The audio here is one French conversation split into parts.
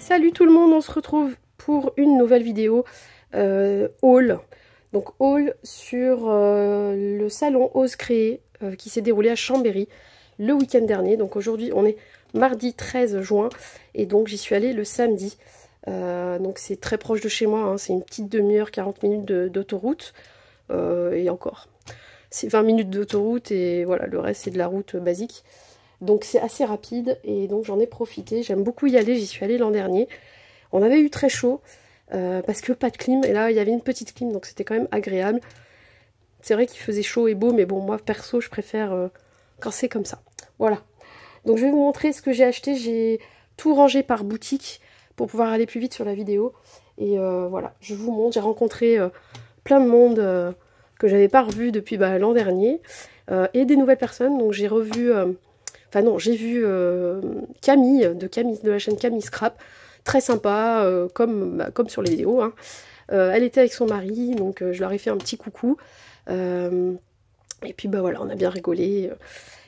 Salut tout le monde, on se retrouve pour une nouvelle vidéo haul. Donc haul sur le salon Ose Créer qui s'est déroulé à Chambéry le week-end dernier. Donc aujourd'hui on est mardi 13 juin et donc j'y suis allée le samedi. Donc c'est très proche de chez moi, hein. C'est une petite demi-heure, 40 minutes d'autoroute et encore. C'est 20 minutes d'autoroute et voilà, le reste c'est de la route basique. Donc c'est assez rapide et donc j'en ai profité. J'aime beaucoup y aller, j'y suis allée l'an dernier. On avait eu très chaud parce que pas de clim et là il y avait une petite clim donc c'était quand même agréable. C'est vrai qu'il faisait chaud et beau mais bon moi perso je préfère quand c'est comme ça. Voilà. Donc je vais vous montrer ce que j'ai acheté. J'ai tout rangé par boutique pour pouvoir aller plus vite sur la vidéo. Et voilà, je vous montre. J'ai rencontré plein de monde que j'avais pas revu depuis l'an dernier et des nouvelles personnes. Donc j'ai revu... Enfin non, j'ai vu Camille de la chaîne Camille Scrap, très sympa, comme sur les vidéos. Hein. Elle était avec son mari, donc je leur ai fait un petit coucou. Et puis voilà, on a bien rigolé.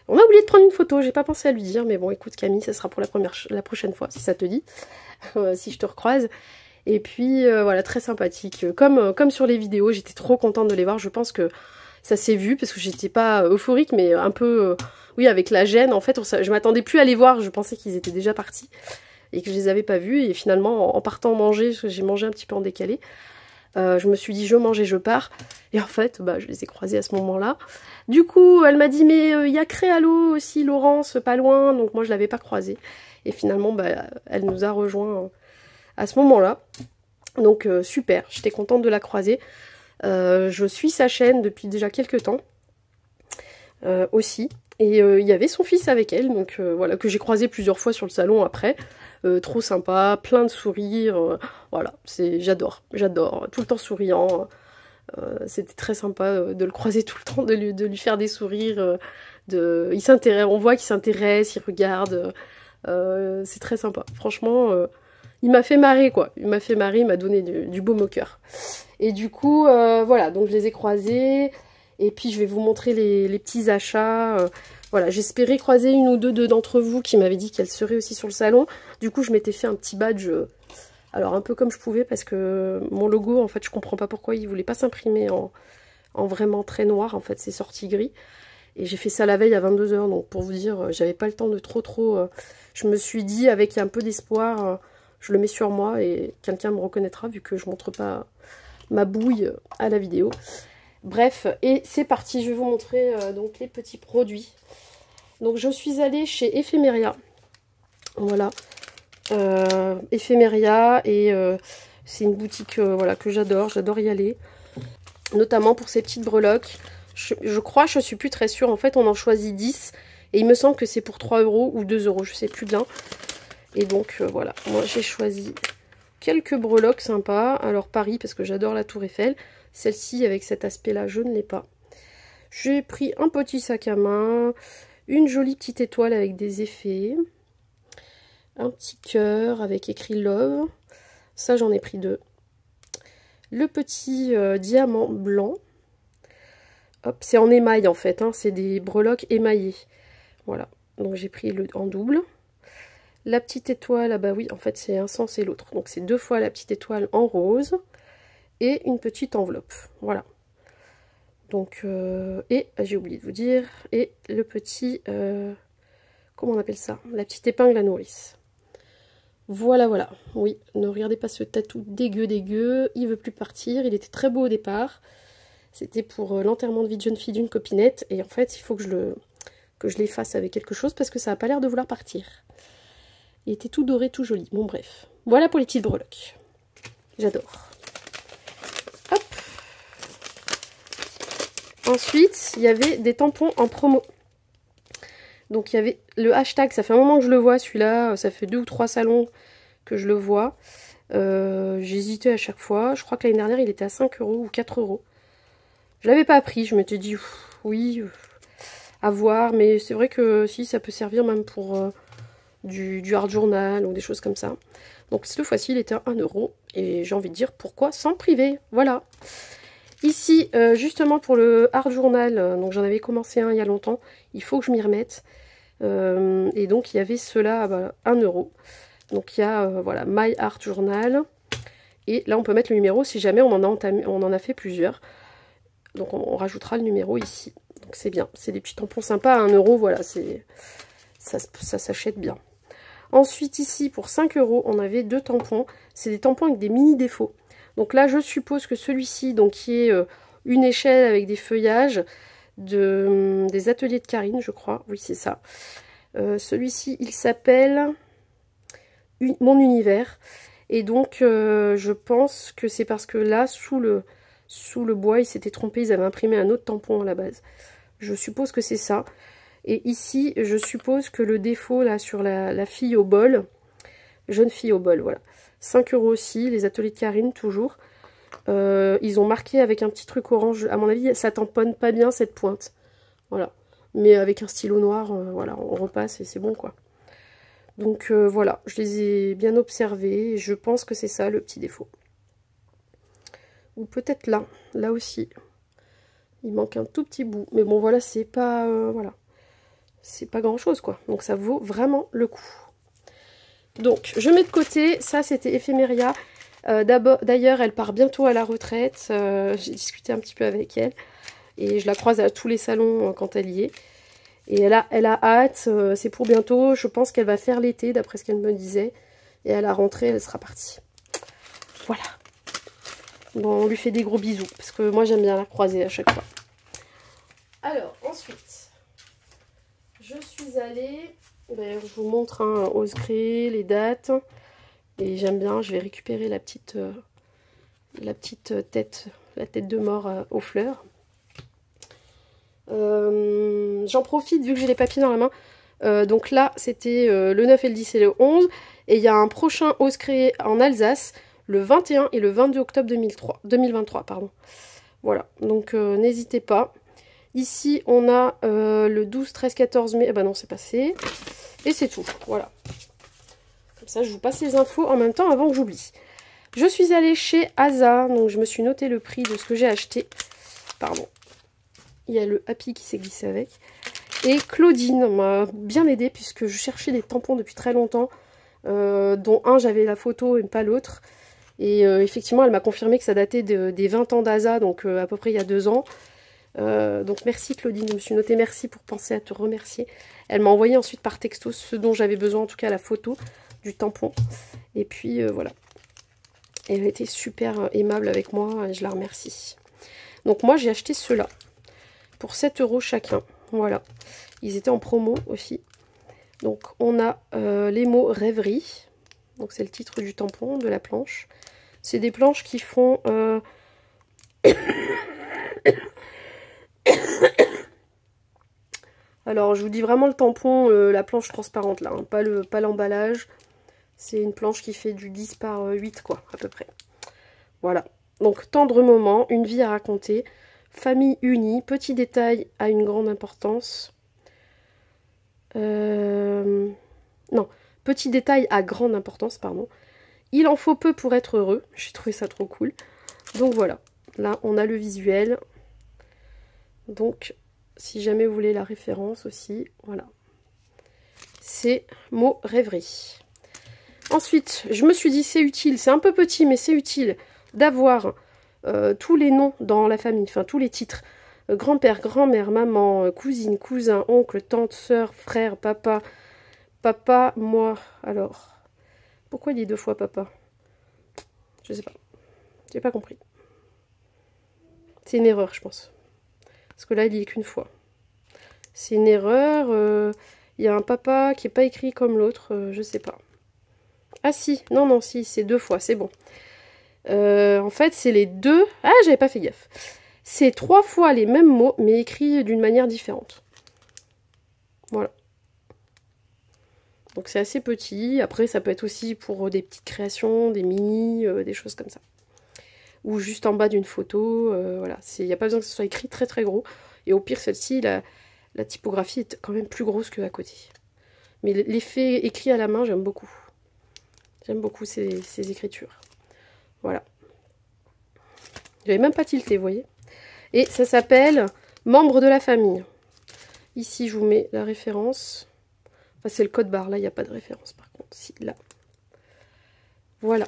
On a oublié de prendre une photo, j'ai pas pensé à lui dire, mais bon écoute Camille, ça sera pour la prochaine fois, si ça te dit, si je te recroise. Et puis voilà, très sympathique. Comme sur les vidéos, j'étais trop contente de les voir, je pense que ça s'est vu, parce que j'étais pas euphorique, mais un peu... oui, avec la gêne, en fait, je m'attendais plus à les voir, je pensais qu'ils étaient déjà partis et que je les avais pas vus. Et finalement, en partant manger, parce que j'ai mangé un petit peu en décalé, je me suis dit je mange et je pars. Et en fait, je les ai croisés à ce moment-là. Du coup, elle m'a dit mais il y a Créalo aussi, Laurence, pas loin. Donc moi, je l'avais pas croisée. Et finalement, elle nous a rejoints à ce moment-là. Donc super, j'étais contente de la croiser. Je suis sa chaîne depuis déjà quelques temps aussi. Et il y avait son fils avec elle, donc voilà, que j'ai croisé plusieurs fois sur le salon après. Trop sympa, plein de sourires, voilà, j'adore, tout le temps souriant. C'était très sympa de le croiser tout le temps, de lui faire des sourires. Il s'intéresse, on voit qu'il s'intéresse, il regarde. C'est très sympa, franchement, il m'a fait marrer quoi. Il m'a fait marrer, il m'a donné du baume au cœur. Et du coup, voilà, donc je les ai croisés. Et puis je vais vous montrer les petits achats. Voilà, j'espérais croiser une ou deux d'entre vous qui m'avaient dit qu'elles seraient aussi sur le salon. Du coup, je m'étais fait un petit badge, alors un peu comme je pouvais, parce que mon logo, en fait, je comprends pas pourquoi il voulait pas s'imprimer en vraiment très noir. En fait, c'est sorti gris. Et j'ai fait ça la veille à 22 h, donc pour vous dire, j'avais pas le temps de trop... je me suis dit, avec un peu d'espoir, je le mets sur moi et quelqu'un me reconnaîtra, vu que je montre pas ma bouille à la vidéo. Bref, et c'est parti, je vais vous montrer donc les petits produits. Donc je suis allée chez Ephemeria, voilà, Ephemeria, et c'est une boutique voilà, que j'adore y aller, notamment pour ces petites breloques. Je crois, je suis plus très sûre, en fait on en choisit 10, et il me semble que c'est pour 3 € ou 2 €, je sais plus bien. Et donc voilà, moi j'ai choisi quelques breloques sympas. Alors Paris, parce que j'adore la Tour Eiffel. Celle-ci, avec cet aspect-là, je ne l'ai pas. J'ai pris un petit sac à main, une jolie petite étoile avec des effets, un petit cœur avec écrit Love. Ça, j'en ai pris 2. Le petit diamant blanc. Hop, c'est en émail, en fait. Hein, c'est des breloques émaillées. Voilà. Donc, j'ai pris le en double. La petite étoile, ah bah oui, en fait, c'est un sens et l'autre. Donc, c'est 2 fois la petite étoile en rose. Et une petite enveloppe, voilà. Donc, et j'ai oublié de vous dire, et le petit, comment on appelle ça? La petite épingle à nourrice. Voilà, voilà. Oui, ne regardez pas ce tatou dégueu, il veut plus partir, il était très beau au départ. C'était pour l'enterrement de vie de jeune fille d'une copinette, et en fait, il faut que je l'efface avec quelque chose, parce que ça n'a pas l'air de vouloir partir. Il était tout doré, tout joli. Bon, bref. Voilà pour les petites breloques. J'adore. Hop. Ensuite, il y avait des tampons en promo. Donc il y avait le hashtag, ça fait un moment que je le vois celui-là, ça fait 2 ou 3 salons que je le vois. J'hésitais à chaque fois, je crois que l'année dernière il était à 5 € ou 4 €. Je l'avais pas pris, je m'étais dit oui, à voir, mais c'est vrai que si ça peut servir même pour du hard journal ou des choses comme ça. Donc cette fois-ci il était à 1 € et j'ai envie de dire pourquoi s'en priver, voilà. Ici, justement pour le hard journal, donc j'en avais commencé un il y a longtemps, il faut que je m'y remette. Et donc il y avait ceux-là à 1 €. Donc il y a voilà, My Art Journal. Et là on peut mettre le numéro si jamais on en a fait plusieurs. Donc on rajoutera le numéro ici. Donc c'est bien, c'est des petits tampons sympas à 1 €, voilà, ça s'achète bien. Ensuite ici pour 5 €, on avait 2 tampons. C'est des tampons avec des mini défauts. Donc là je suppose que celui-ci, donc qui est une échelle avec des feuillages des ateliers de Karine, je crois. Oui c'est ça. Celui-ci il s'appelle Mon Univers. Et donc je pense que c'est parce que là sous le bois ils s'étaient trompés, ils avaient imprimé un autre tampon à la base. Je suppose que c'est ça. Et ici je suppose que le défaut là sur la fille au bol, jeune fille au bol, voilà. 5 € aussi, les ateliers de Karine toujours. Ils ont marqué avec un petit truc orange. À mon avis ça tamponne pas bien cette pointe. Voilà. Mais avec un stylo noir, voilà, on repasse et c'est bon quoi. Donc voilà, je les ai bien observés et je pense que c'est ça le petit défaut. Ou peut-être là aussi. Il manque un tout petit bout. Mais bon voilà, c'est pas voilà. C'est pas grand chose quoi. Donc ça vaut vraiment le coup. Donc je mets de côté, ça c'était Ephemeria. D'ailleurs elle part bientôt à la retraite. J'ai discuté un petit peu avec elle. Et je la croise à tous les salons quand elle y est. Et elle a hâte, c'est pour bientôt, je pense qu'elle va faire l'été d'après ce qu'elle me disait. Et à la rentrée, elle sera partie. Voilà. Bon, on lui fait des gros bisous, parce que moi j'aime bien la croiser à chaque fois. Alors, ensuite, je suis allée, d'ailleurs je vous montre Ose Créer, les dates. Et j'aime bien, je vais récupérer la petite tête, la tête de mort aux fleurs. J'en profite vu que j'ai les papiers dans la main. Donc là c'était le 9 et le 10 et le 11. Et il y a un prochain Ose Créer en Alsace le 21 et le 22 octobre 2023. Pardon. Voilà, donc n'hésitez pas. Ici on a le 12, 13, 14 mai. Ah bah non c'est passé. Et c'est tout, voilà. Comme ça je vous passe les infos en même temps avant que j'oublie. Je suis allée chez Asa, donc je me suis noté le prix de ce que j'ai acheté. Pardon. Il y a le Happy qui s'est glissé avec. Et Claudine m'a bien aidé puisque je cherchais des tampons depuis très longtemps. Dont un, j'avais la photo et pas l'autre. Et effectivement, elle m'a confirmé que ça datait des 20 ans d'Asa, donc à peu près il y a 2 ans. Donc merci Claudine, je me suis noté merci pour penser à te remercier. Elle m'a envoyé ensuite par texto ce dont j'avais besoin, en tout cas la photo du tampon. Et puis voilà. Elle a été super aimable avec moi et je la remercie. Donc moi j'ai acheté ceux-là. Pour 7 € chacun, voilà. Ils étaient en promo aussi. Donc on a les mots rêverie. Donc c'est le titre du tampon, de la planche. C'est des planches qui font... Alors je vous dis vraiment le tampon, la planche transparente là, hein, pas l'emballage. C'est une planche qui fait du 10 par 8 quoi, à peu près. Voilà. Donc tendre moment, une vie à raconter. Famille unie, petit détail à une grande importance. Non, petit détail à grande importance, pardon. Il en faut peu pour être heureux. J'ai trouvé ça trop cool. Donc voilà, là on a le visuel. Donc si jamais vous voulez la référence aussi, voilà. C'est mot rêverie. Ensuite, je me suis dit c'est utile, c'est un peu petit mais c'est utile d'avoir tous les noms dans la famille, enfin tous les titres. Grand-père, grand-mère, maman, cousine, cousin, oncle, tante, soeur, frère, papa, papa, moi. Alors, pourquoi il dit 2 fois papa? Je sais pas. J'ai pas compris. C'est une erreur, je pense. Parce que là, il dit qu'une fois. C'est une erreur. Il y a un papa qui n'est pas écrit comme l'autre. Je sais pas. Ah si, non, non, si, c'est 2 fois, c'est bon. En fait, c'est les deux... Ah, j'avais pas fait gaffe. C'est 3 fois les mêmes mots, mais écrits d'une manière différente. Voilà. Donc c'est assez petit. Après, ça peut être aussi pour des petites créations, des mini, des choses comme ça. Ou juste en bas d'une photo. Voilà. Il n'y a pas besoin que ce soit écrit très très gros. Et au pire, celle-ci, la typographie est quand même plus grosse qu'à côté. Mais l'effet écrit à la main, j'aime beaucoup. J'aime beaucoup ces écritures. Voilà. J'avais même pas tilté, vous voyez. Et ça s'appelle Membres de la famille. Ici, je vous mets la référence. Enfin, c'est le code barre. Là, il n'y a pas de référence, par contre. Si, là. Voilà.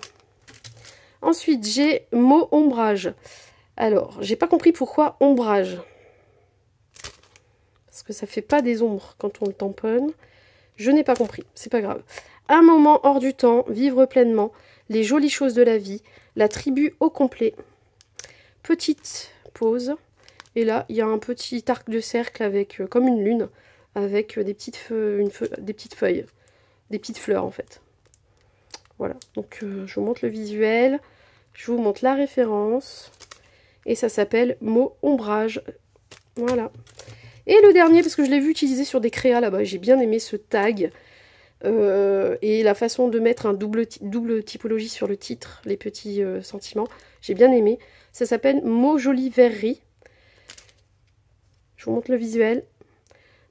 Ensuite, j'ai mot ombrage. Alors, j'ai pas compris pourquoi ombrage. Parce que ça fait pas des ombres quand on le tamponne. Je n'ai pas compris, c'est pas grave. Un moment hors du temps, vivre pleinement, les jolies choses de la vie, la tribu au complet. Petite pause. Et là, il y a un petit arc de cercle avec comme une lune, avec des petites feuilles, des petites fleurs en fait. Voilà, donc je vous montre le visuel, je vous montre la référence. Et ça s'appelle mot ombrage. Voilà. Et le dernier, parce que je l'ai vu utiliser sur des créas là-bas, j'ai bien aimé ce tag. Et la façon de mettre un double typologie sur le titre, les petits sentiments, j'ai bien aimé. Ça s'appelle mot jolie verrerie. Je vous montre le visuel.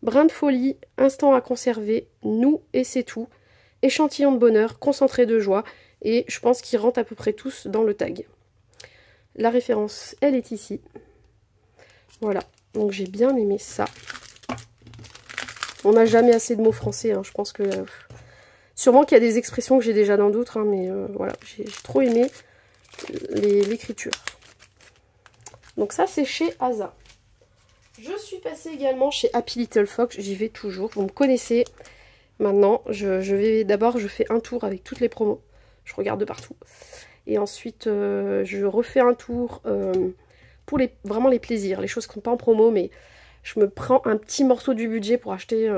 Brin de folie, instant à conserver, nous et c'est tout. Échantillon de bonheur, concentré de joie. Et je pense qu'ils rentrent à peu près tous dans le tag. La référence, elle est ici. Voilà, donc j'ai bien aimé ça. On n'a jamais assez de mots français, hein. Je pense que... sûrement qu'il y a des expressions que j'ai déjà dans d'autres, hein, mais voilà, j'ai trop aimé l'écriture. Donc ça, c'est chez Asa. Je suis passée également chez Happy Little Fox, j'y vais toujours, vous me connaissez. Maintenant, je fais un tour avec toutes les promos. Je regarde de partout. Et ensuite, je refais un tour pour vraiment les plaisirs, les choses qui ne sont pas en promo, mais je me prends un petit morceau du budget pour acheter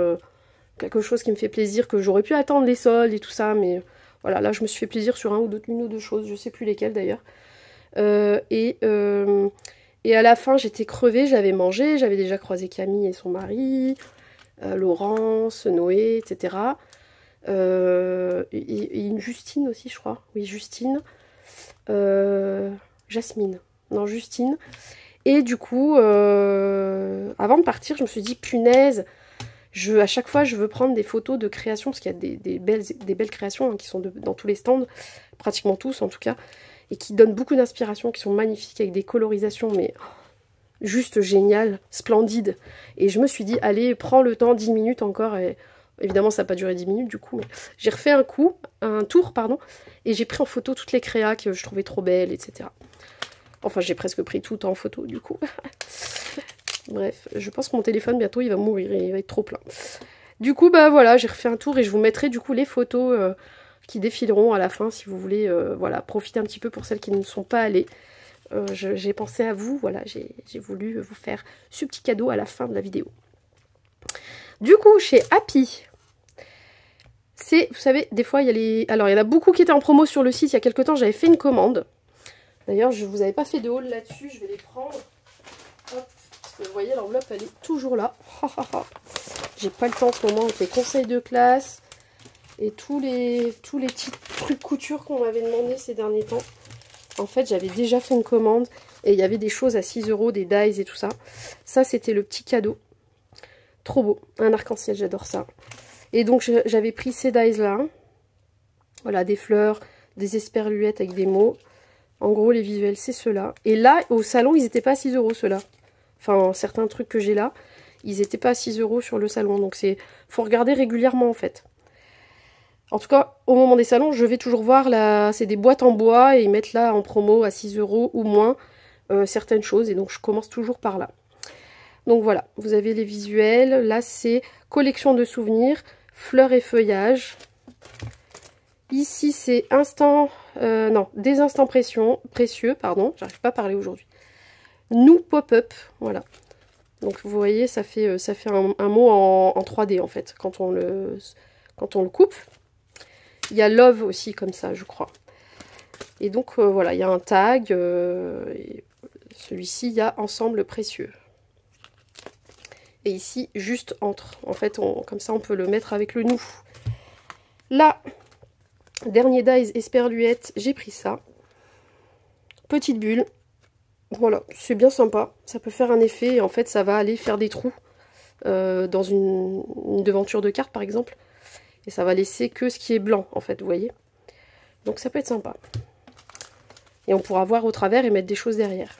quelque chose qui me fait plaisir, que j'aurais pu attendre les soldes et tout ça, mais voilà, là je me suis fait plaisir sur une ou deux choses, je sais plus lesquelles d'ailleurs. Et à la fin, j'étais crevée, j'avais mangé, j'avais déjà croisé Camille et son mari, Laurence, Noé, etc. Et une Justine aussi, je crois. Oui, Justine. Jasmine. Non, Justine. Et du coup, avant de partir, je me suis dit, punaise, à chaque fois, je veux prendre des photos de création, parce qu'il y a des belles créations hein, qui sont dans tous les stands, pratiquement tous en tout cas, et qui donnent beaucoup d'inspiration, qui sont magnifiques, avec des colorisations, mais juste géniales, splendides. Et je me suis dit, allez, prends le temps, 10 minutes encore, et évidemment, ça n'a pas duré 10 minutes du coup, mais j'ai refait un tour, et j'ai pris en photo toutes les créas que je trouvais trop belles, etc. Enfin, j'ai presque pris tout en photo, du coup. Bref, je pense que mon téléphone, bientôt, il va mourir, il va être trop plein. Du coup, bah voilà, j'ai refait un tour, et je vous mettrai, du coup, les photos qui défileront à la fin, si vous voulez, voilà, profiter un petit peu pour celles qui ne sont pas allées. J'ai pensé à vous, voilà, j'ai voulu vous faire ce petit cadeau à la fin de la vidéo. Du coup, chez Happy, vous savez, des fois, alors, il y en a beaucoup qui étaient en promo sur le site. Il y a quelques temps, j'avais fait une commande. D'ailleurs, je ne vous avais pas fait de haul là-dessus. Je vais les prendre. Hop, parce que vous voyez, l'enveloppe, elle est toujours là. J'ai pas le temps en ce moment avec les conseils de classe et tous les petits trucs couture qu'on m'avait demandé ces derniers temps. En fait, j'avais déjà fait une commande et il y avait des choses à 6 €, des dies et tout ça. Ça, c'était le petit cadeau. Trop beau. Un arc-en-ciel, j'adore ça. Et donc, j'avais pris ces dies-là. Voilà, des fleurs, des esperluettes avec des mots. En gros, les visuels, c'est ceux-là. Et là, au salon, ils n'étaient pas à 6 €, ceux-là. Enfin, certains trucs que j'ai là, ils n'étaient pas à 6 € sur le salon. Donc, faut regarder régulièrement, en fait. En tout cas, au moment des salons, je vais toujours voir, c'est des boîtes en bois et ils mettent là en promo à 6 € ou moins certaines choses. Et donc, je commence toujours par là. Donc voilà, vous avez les visuels. Là, c'est collection de souvenirs, fleurs et feuillages. Ici, c'est des instants précieux, pardon, j'arrive pas à parler aujourd'hui. Nous pop-up, voilà. Donc vous voyez, ça fait un mot en 3D en fait, quand on le coupe. Il y a love aussi comme ça, je crois. Et donc voilà, il y a un tag. Celui-ci, il y a ensemble précieux. Et ici, juste entre. En fait, comme ça, on peut le mettre avec le nous. Là, dernier dies esperluette, j'ai pris ça. Petite bulle. Voilà, c'est bien sympa. Ça peut faire un effet. Et en fait, ça va aller faire des trous dans une devanture de carte, par exemple. Et ça va laisser que ce qui est blanc, en fait, vous voyez. Donc, ça peut être sympa. Et on pourra voir au travers et mettre des choses derrière.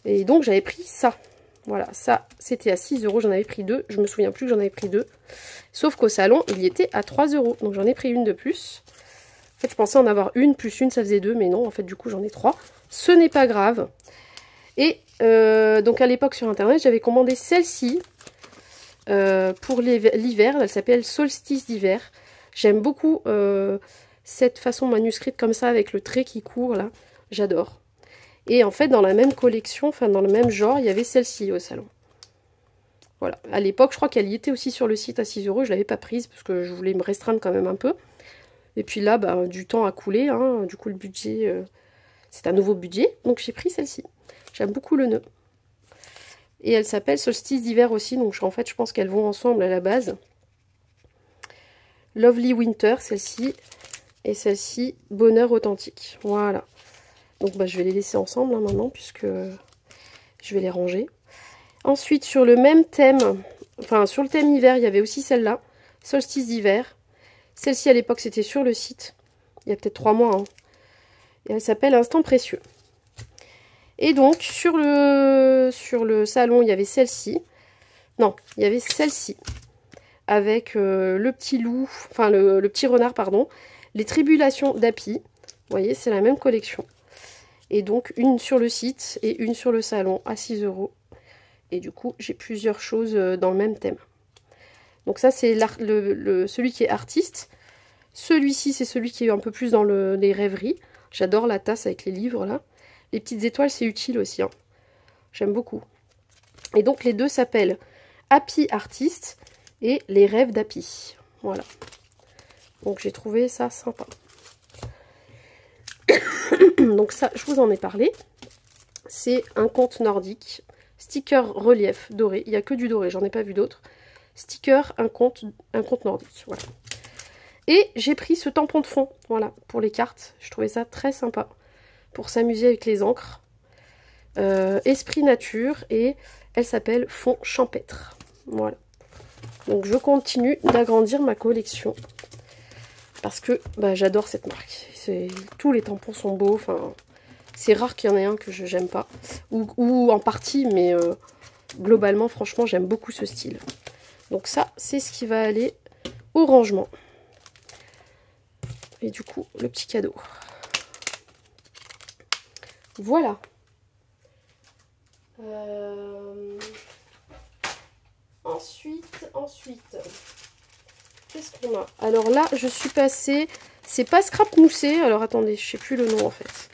Et donc, j'avais pris ça. Voilà, ça, c'était à 6 €. J'en avais pris 2. Je me souviens plus que j'en avais pris 2. Sauf qu'au salon, il y était à 3 €. Donc, j'en ai pris une de plus. En fait, je pensais en avoir une, plus une, ça faisait 2, mais non, en fait, du coup, j'en ai 3. Ce n'est pas grave. Et donc, à l'époque, sur Internet, j'avais commandé celle-ci pour l'hiver. Elle s'appelle Solstice d'hiver. J'aime beaucoup cette façon manuscrite comme ça, avec le trait qui court, là. J'adore. Et en fait, dans la même collection, enfin, dans le même genre, il y avait celle-ci au salon. Voilà. À l'époque, je crois qu'elle y était aussi sur le site à 6 €. Je ne l'avais pas prise, parce que je voulais me restreindre quand même un peu. Et puis là, bah, du temps a coulé, hein. Du coup le budget, c'est un nouveau budget, donc j'ai pris celle-ci. J'aime beaucoup le nœud. Et elle s'appelle Solstice d'hiver aussi, donc en fait je pense qu'elles vont ensemble à la base. Lovely Winter, celle-ci, et celle-ci, Bonheur authentique. Voilà. Donc bah, je vais les laisser ensemble hein, maintenant, puisque je vais les ranger. Ensuite, sur le même thème, enfin sur le thème hiver, il y avait aussi celle-là, Solstice d'hiver. Celle-ci, à l'époque, c'était sur le site. Il y a peut-être 3 mois. Hein. Et elle s'appelle Instant Précieux. Et donc, sur le salon, il y avait celle-ci. Non, il y avait celle-ci. Avec le petit loup, enfin le petit renard, pardon. Les Tribulations d'Happy. Vous voyez, c'est la même collection. Et donc, une sur le site et une sur le salon à 6 €. Et du coup, j'ai plusieurs choses dans le même thème. Donc ça, c'est celui qui est artiste. Celui-ci, c'est celui qui est un peu plus dans les rêveries. J'adore la tasse avec les livres, là. Les petites étoiles, c'est utile aussi. Hein. J'aime beaucoup. Et donc, les deux s'appellent Happy Artist et Les Rêves d'Happy. Voilà. Donc, j'ai trouvé ça sympa. Donc ça, je vous en ai parlé. C'est un conte nordique. Sticker relief doré. Il n'y a que du doré, j'en ai pas vu d'autres. Sticker, un conte nordique. Voilà. Et j'ai pris ce tampon de fond, voilà, pour les cartes. Je trouvais ça très sympa pour s'amuser avec les encres. Esprit nature, et elle s'appelle Fond champêtre. Voilà. Donc je continue d'agrandir ma collection. Parce que bah, j'adore cette marque. Tous les tampons sont beaux. Enfin, c'est rare qu'il y en ait un que je n'aime pas. Ou en partie, mais globalement, franchement, j'aime beaucoup ce style. Donc ça, c'est ce qui va aller au rangement. Et du coup, le petit cadeau. Voilà. Ensuite, qu'est-ce qu'on a? Alors là, je suis passée... C'est pas scrap moussé. Alors attendez, je sais plus le nom en fait.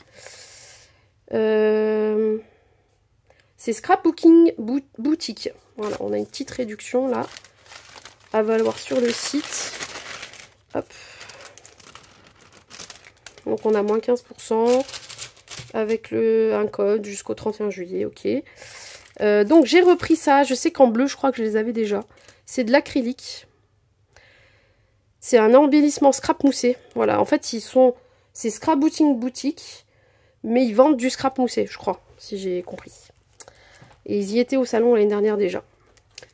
C'est Scrapbooking Boutique. Voilà, on a une petite réduction là. À valoir sur le site. Hop. Donc on a moins 15% avec un code jusqu'au 31 juillet, ok. Donc j'ai repris ça, je sais qu'en bleu je crois que je les avais déjà. C'est de l'acrylique. C'est un embellissement scrap moussé. Voilà, en fait c'est Scrapbooking Boutique, mais ils vendent du scrap moussé, je crois, si j'ai compris. Et ils y étaient au salon l'année dernière déjà.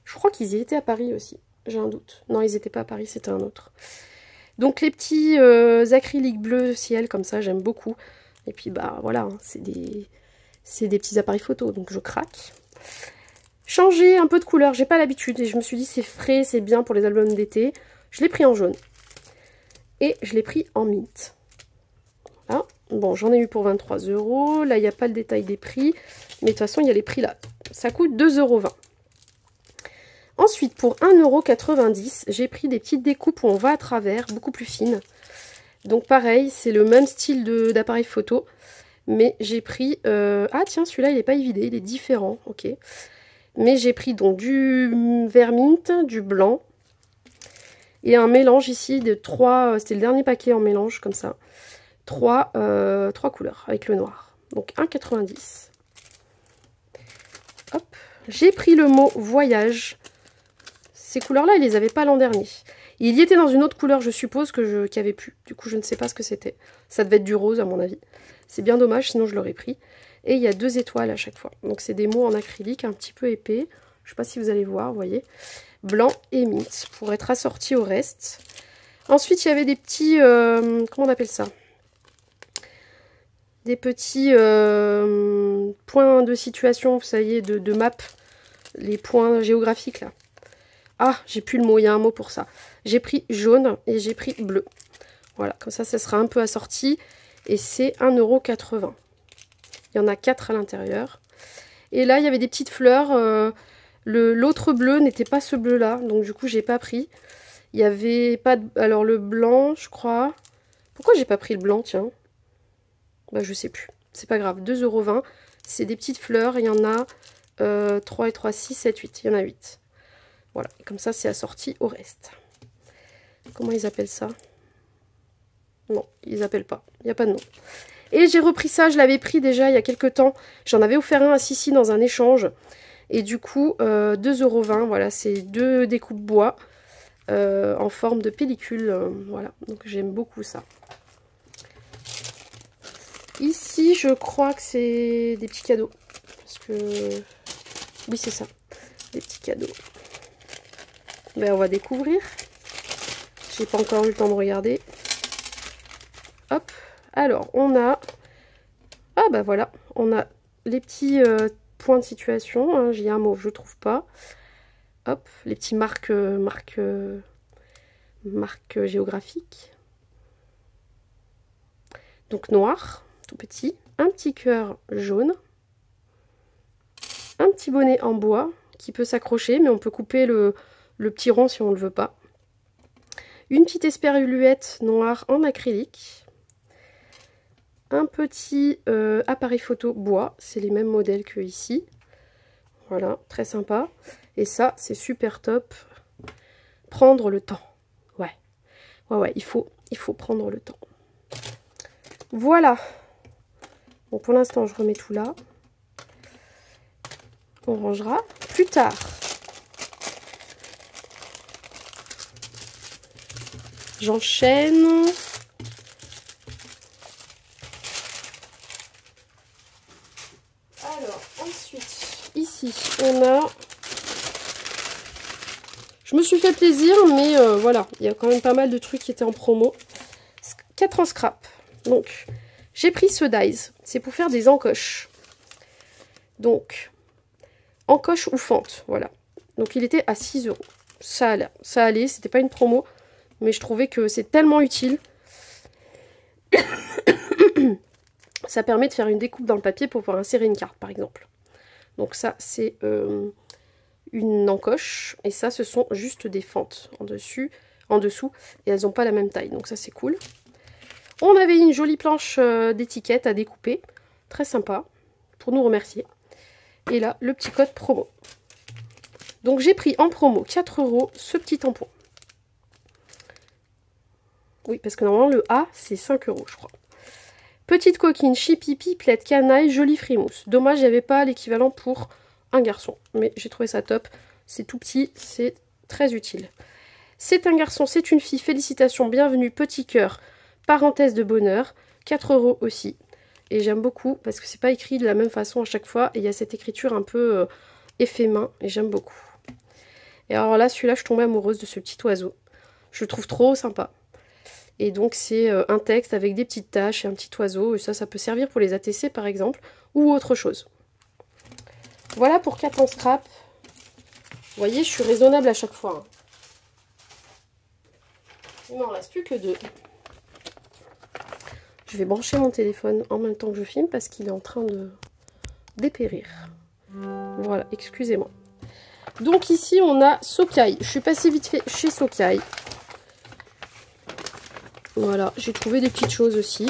Je crois qu'ils y étaient à Paris aussi, j'ai un doute. Non, ils n'étaient pas à Paris, c'était un autre. Donc les petits acryliques bleu ciel comme ça, j'aime beaucoup. Et puis bah voilà, hein, c'est des petits appareils photo, donc je craque. Changer un peu de couleur, j'ai pas l'habitude et je me suis dit c'est frais, c'est bien pour les albums d'été. Je l'ai pris en jaune et je l'ai pris en mint. Voilà. Bon, j'en ai eu pour 23 €. Là, il n'y a pas le détail des prix, mais de toute façon, il y a les prix là. Ça coûte 2,20 €. Ensuite, pour 1,90 €, j'ai pris des petites découpes où on va à travers, beaucoup plus fines. Donc pareil, c'est le même style d'appareil photo. Mais j'ai pris... Ah tiens, celui-là, il n'est pas évidé, il est différent. Ok. Mais j'ai pris donc du vert mint, du blanc. Et un mélange ici de 3... C'était le dernier paquet en mélange, comme ça. 3 couleurs, avec le noir. Donc 1,90 €. Hop. J'ai pris le mot voyage. Ces couleurs-là, ils les avaient pas l'an dernier. Il y était dans une autre couleur, je suppose, qu'il n'y avait plus. Du coup, je ne sais pas ce que c'était. Ça devait être du rose, à mon avis. C'est bien dommage, sinon je l'aurais pris. Et il y a 2 étoiles à chaque fois. Donc, c'est des mots en acrylique un petit peu épais. Je ne sais pas si vous allez voir, vous voyez. Blanc et mint, pour être assorti au reste. Ensuite, il y avait des petits... comment on appelle ça? Des petits points de situation, vous savez, de map. Les points géographiques, là. Ah, j'ai plus le mot, il y a un mot pour ça. J'ai pris jaune et j'ai pris bleu. Voilà, comme ça sera un peu assorti. Et c'est 1,80 €. Il y en a 4 à l'intérieur. Et là, il y avait des petites fleurs. L'autre bleu n'était pas ce bleu-là. Donc du coup, j'ai pas pris. Il y avait pas de... Alors le blanc, je crois. Pourquoi j'ai pas pris le blanc, tiens? Bah je sais plus. C'est pas grave. 2,20 €. C'est des petites fleurs. Il y en a 3 et 3, 6, 7, 8. Il y en a 8. Voilà. Et comme ça, c'est assorti au reste. Comment ils appellent ça? Non, ils appellent pas. Il n'y a pas de nom. Et j'ai repris ça. Je l'avais pris déjà il y a quelques temps. J'en avais offert un à Sissi dans un échange. Et du coup, 2,20 €. Voilà, c'est 2 découpes bois. En forme de pellicule, voilà, donc j'aime beaucoup ça. Ici, je crois que c'est des petits cadeaux, parce que oui, c'est ça, des petits cadeaux. Ben, on va découvrir. J'ai pas encore eu le temps de regarder. Hop, alors on a, ah bah voilà, on a les petits points de situation. Hein, j'ai un mot, je trouve pas. Hop, les petits marques géographiques. Donc noir, tout petit. Un petit cœur jaune. Un petit bonnet en bois qui peut s'accrocher, mais on peut couper le petit rond si on ne le veut pas. Une petite esperluette noire en acrylique. Un petit appareil photo bois. C'est les mêmes modèles que ici. Voilà, très sympa. Et ça, c'est super top. Prendre le temps. Ouais, il faut prendre le temps. Voilà. Bon, pour l'instant, je remets tout là. On rangera plus tard. J'enchaîne. Alors, ensuite, ici, on a... Je me suis fait plaisir, mais voilà, il y a quand même pas mal de trucs qui étaient en promo. 4 en scrap. Donc, j'ai pris ce dies. C'est pour faire des encoches. Donc, encoche ou fente, voilà. Donc, il était à 6 €. Ça allait, c'était pas une promo, mais je trouvais que c'est tellement utile. Ça permet de faire une découpe dans le papier pour pouvoir insérer une carte, par exemple. Donc ça, c'est une encoche. Et ça, ce sont juste des fentes en dessous. Et elles n'ont pas la même taille. Donc ça, c'est cool. On avait une jolie planche d'étiquette à découper. Très sympa. Pour nous remercier. Et là, le petit code promo. Donc j'ai pris en promo 4 € ce petit tampon. Oui, parce que normalement, le A, c'est 5 €, je crois. Petite coquine, chippy, pipelette, canaille, jolie frimousse. Dommage, il n'y avait pas l'équivalent pour un garçon. Mais j'ai trouvé ça top. C'est tout petit, c'est très utile. C'est un garçon, c'est une fille. Félicitations, bienvenue, petit cœur. Parenthèse de bonheur. 4 € aussi. Et j'aime beaucoup parce que c'est pas écrit de la même façon à chaque fois. Et il y a cette écriture un peu effet main. Et j'aime beaucoup. Et alors là, celui-là, je suis tombée amoureuse de ce petit oiseau. Je le trouve trop sympa. Et donc c'est un texte avec des petites taches et un petit oiseau. Et ça peut servir pour les ATC par exemple. Ou autre chose. Voilà pour 4 en scrap. Vous voyez, je suis raisonnable à chaque fois. Il m'en reste plus que 2. Je vais brancher mon téléphone en même temps que je filme parce qu'il est en train de dépérir. Voilà, excusez-moi. Donc ici, on a Sokai. Je suis passée vite fait chez Sokai. Voilà, j'ai trouvé des petites choses aussi.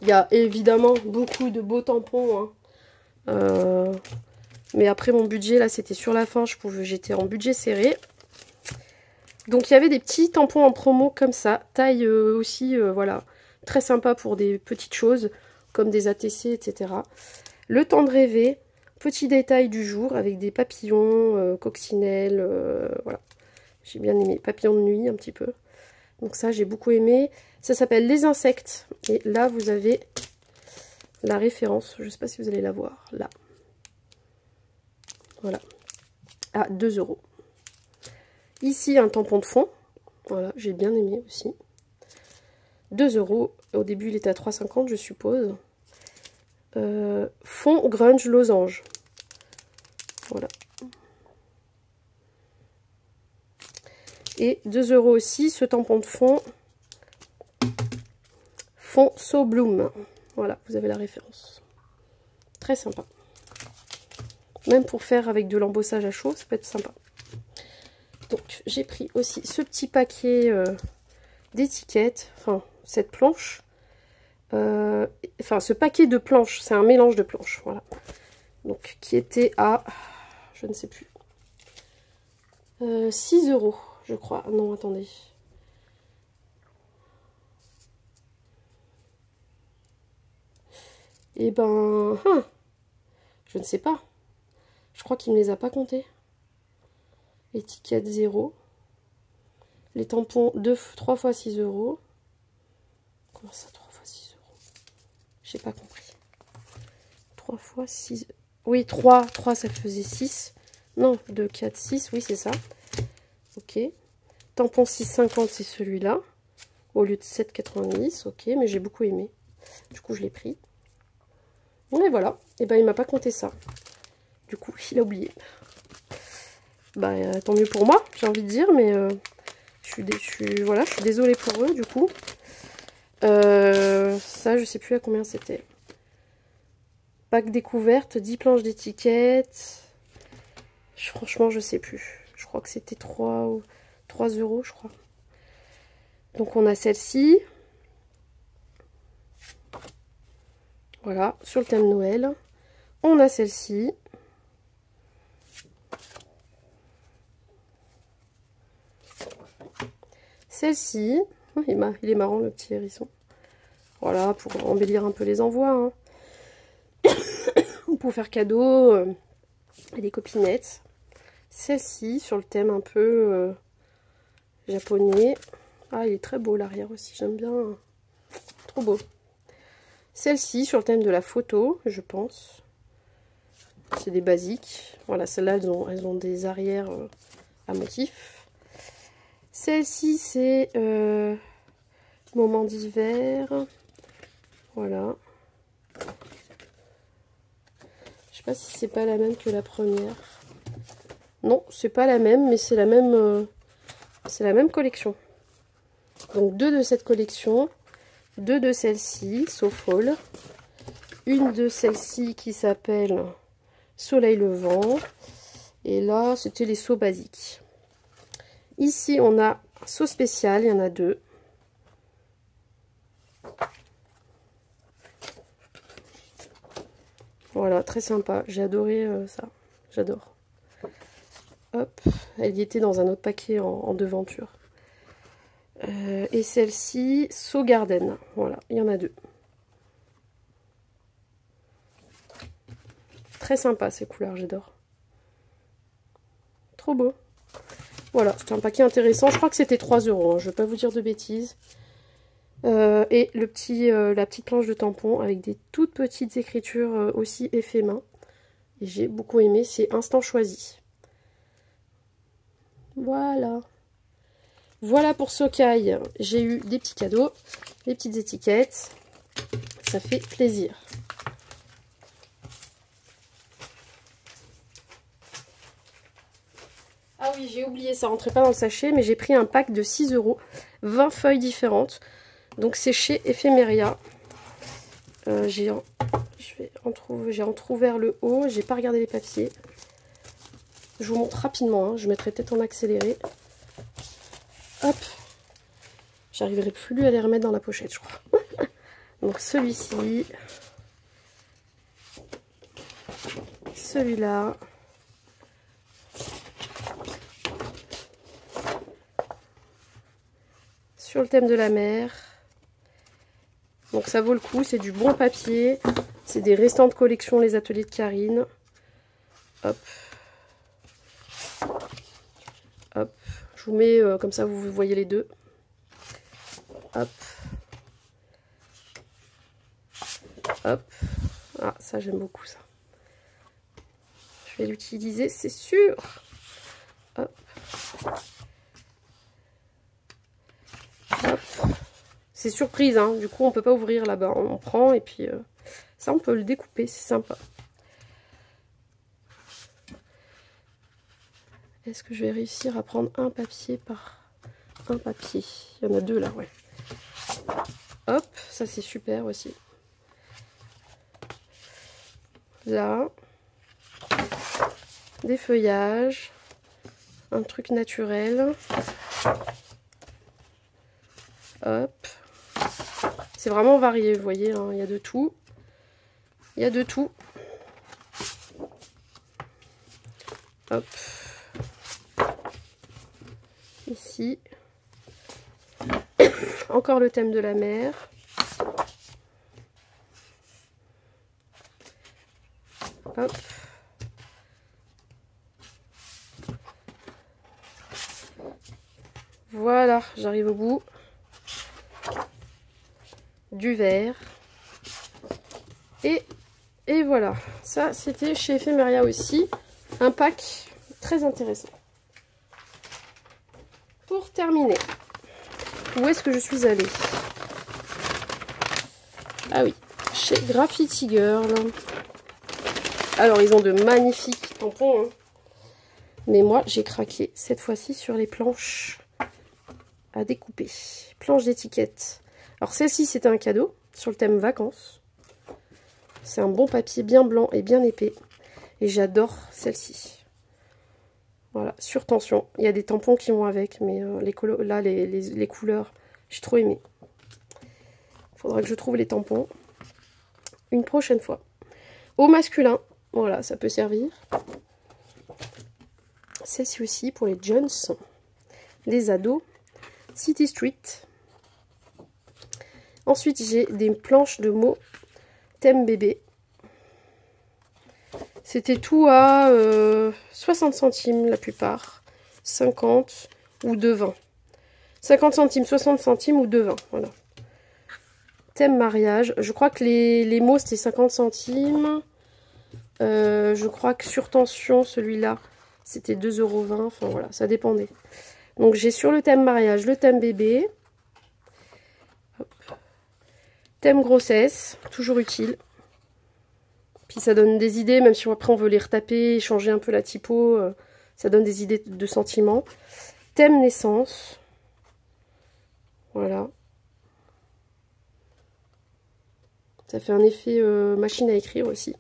Il y a évidemment beaucoup de beaux tampons. Hein. Mais après, mon budget, là, c'était sur la fin. J'étais en budget serré. Donc, il y avait des petits tampons en promo comme ça. Taille aussi, voilà. Très sympa pour des petites choses, comme des ATC, etc. Le temps de rêver. Petit détail du jour avec des papillons, coccinelles, voilà. J'ai bien aimé. Papillons de nuit, un petit peu. Donc ça, j'ai beaucoup aimé. Ça s'appelle Les Insectes. Et là, vous avez la référence. Je ne sais pas si vous allez la voir. Là. Voilà. À 2 €. Ici, un tampon de fond. Voilà, j'ai bien aimé aussi. 2 €. Au début, il était à 3,50 €, je suppose. Fond grunge losange. Voilà. Et 2 € aussi, ce tampon de fond tampon So Bloom. Voilà, vous avez la référence. Très sympa. Même pour faire avec de l'embossage à chaud, ça peut être sympa. Donc, j'ai pris aussi ce petit paquet d'étiquettes, enfin, cette planche. Enfin, ce paquet de planches, c'est un mélange de planches, voilà. Donc, qui était à, je ne sais plus, 6 €, je crois. Non, attendez. Eh ben, je ne sais pas. Je crois qu'il ne les a pas comptés. Étiquette 0. Les tampons 3 fois 6 €. Comment ça, 3 fois 6 €? J'ai pas compris. 3 fois 6. Oui, 3 ça faisait 6. Non, 2, 4, 6. Oui, c'est ça. Ok. Tampon 6,50, c'est celui-là. Au lieu de 7,90. Ok, mais j'ai beaucoup aimé. Du coup, je l'ai pris. Bon, et voilà. Et ben, il m'a pas compté ça. Du coup, il a oublié. Bah, tant mieux pour moi, j'ai envie de dire, mais voilà, je suis désolée pour eux, du coup. Ça, je sais plus à combien c'était. Pack découverte, 10 planches d'étiquettes. Franchement, je sais plus. Je crois que c'était 3 €, je crois. Donc, on a celle-ci. Voilà, sur le thème Noël. On a celle-ci. Celle-ci. Il est marrant, le petit hérisson. Voilà, pour embellir un peu les envois. Hein. Ou pour faire cadeau à des copinettes. Celle-ci, sur le thème un peu japonais. Ah, il est très beau l'arrière aussi, j'aime bien. Trop beau. Celle-ci, sur le thème de la photo, je pense. C'est des basiques. Voilà, celles-là, elles ont des arrières à motifs. Celle-ci, c'est moment d'hiver. Voilà. Je sais pas si c'est pas la même que la première. Non, c'est pas la même, mais c'est la même collection. Donc 2 de cette collection, 2 de celle-ci, So Fall. Une de celle-ci qui s'appelle Soleil Levant. Et là, c'était les sauts basiques. Ici, on a saut spécial, il y en a 2. Voilà, très sympa. J'ai adoré ça. J'adore. Hop, elle y était dans un autre paquet en devanture. Et celle-ci, So Garden. Voilà, il y en a 2. Très sympa ces couleurs, j'adore. Trop beau. Voilà, c'était un paquet intéressant. Je crois que c'était 3 €, hein, je ne vais pas vous dire de bêtises. Et la petite planche de tampon avec des toutes petites écritures aussi effet main. Et j'ai beaucoup aimé, c'est Instant Choisi. Voilà. Voilà pour Sokai. J'ai eu des petits cadeaux, des petites étiquettes. Ça fait plaisir. Ah oui, j'ai oublié, ça rentrait pas dans le sachet, mais j'ai pris un pack de 6 €, 20 feuilles différentes. Donc c'est chez Ephemeria. J'ai entrouvert le haut, j'ai pas regardé les papiers. Je vous montre rapidement, hein. Je mettrai peut-être en accéléré. Hop, j'arriverai plus à les remettre dans la pochette, je crois. Donc celui-ci, celui-là, sur le thème de la mer. Donc ça vaut le coup, c'est du bon papier. C'est des restants de collection, les ateliers de Karine. Hop. Hop. Je vous mets comme ça, vous voyez les deux. Hop. Hop. Ah, ça j'aime beaucoup ça. Je vais l'utiliser, c'est sûr. Hop. Hop. C'est surprise, hein. Du coup on peut pas ouvrir là-bas. On prend et puis ça on peut le découper, c'est sympa. Est-ce que je vais réussir à prendre un papier par un papier? Il y en a 2 là, ouais. Hop, ça c'est super aussi. Là, des feuillages, un truc naturel. Hop. C'est vraiment varié, vous voyez, hein, il y a de tout. Il y a de tout. Hop. Ici. Encore le thème de la mer. Hop. Voilà, j'arrive au bout. Du vert. Et voilà. Ça, c'était chez Ephemeria aussi. Un pack très intéressant. Pour terminer, où est-ce que je suis allée? Ah oui, chez Graffiti Girl. Alors, ils ont de magnifiques tampons, hein. Mais moi, j'ai craqué cette fois-ci sur les planches à découper. Planches d'étiquette. Alors, celle-ci, c'était un cadeau sur le thème vacances. C'est un bon papier bien blanc et bien épais. Et j'adore celle-ci. Voilà, sur tension. Il y a des tampons qui vont avec, mais les couleurs, j'ai trop aimé. Il faudra que je trouve les tampons une prochaine fois. Au masculin, voilà, ça peut servir. Celle-ci aussi pour les jeunes, les ados. City Street. Ensuite, j'ai des planches de mots thème bébé. C'était tout à 60 centimes la plupart. 50 ou 2,20. 50 centimes, 60 centimes ou 2,20. Voilà. Thème mariage. Je crois que les mots c'était 50 centimes. Je crois que sur tension, celui-là, c'était 2,20 €. Enfin voilà, ça dépendait. Donc j'ai sur le thème mariage, le thème bébé. Hop. Thème grossesse, toujours utile. Puis ça donne des idées, même si après on veut les retaper, changer un peu la typo, ça donne des idées de sentiments. Thème naissance. Voilà. Ça fait un effet machine à écrire aussi.